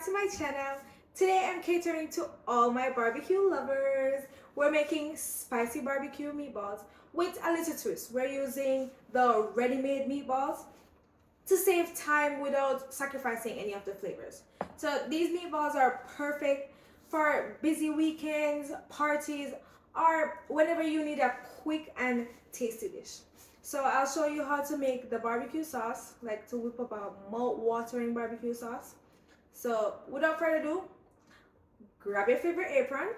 back to my channel. Today I'm catering to all my barbecue lovers. We're making spicy barbecue meatballs with a little twist. We're using the ready-made meatballs to save time without sacrificing any of the flavors. So these meatballs are perfect for busy weekends, parties, or whenever you need a quick and tasty dish. So I'll show you how to make the barbecue sauce, like to whip up a mouth-watering barbecue sauce. So without further ado, grab your favorite apron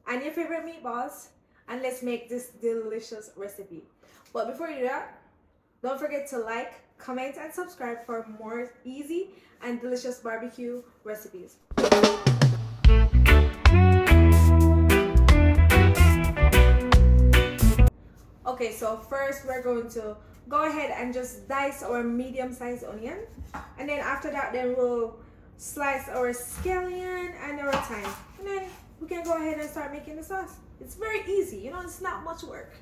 and your favorite meatballs and let's make this delicious recipe. But before you do that, don't forget to like, comment, and subscribe for more easy and delicious barbecue recipes. Okay, so first we're going to go ahead and just dice our medium-sized onion, and then after that then we'll slice our scallion and our thyme, and then we can go ahead and start making the sauce. It's very easy, you know, it's not much work.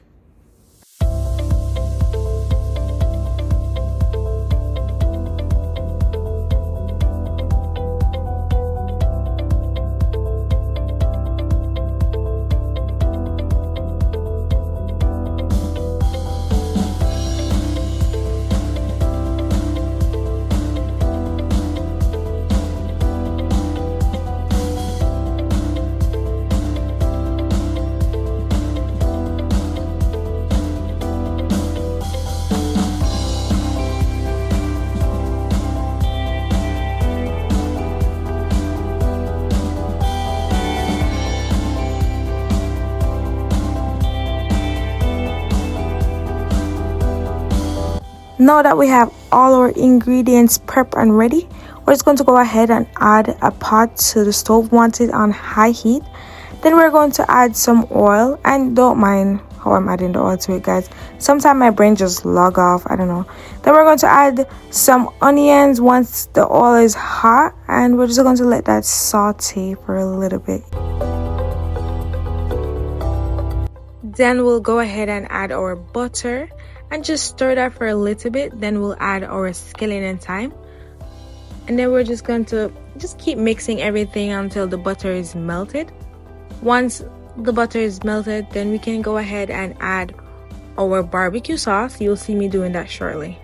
Now that we have all our ingredients prepped and ready, we're just going to go ahead and add a pot to the stove, want it on high heat. Then we're going to add some oil, and don't mind how I'm adding the oil to it, guys. Sometimes my brain just log off, I don't know. Then we're going to add some onions once the oil is hot, and we're just going to let that saute for a little bit. Then we'll go ahead and add our butter and just stir that for a little bit. Then we'll add our scallion and thyme, and then we're just going to keep mixing everything until the butter is melted. Once the butter is melted, then we can go ahead and add our barbecue sauce. You'll see me doing that shortly.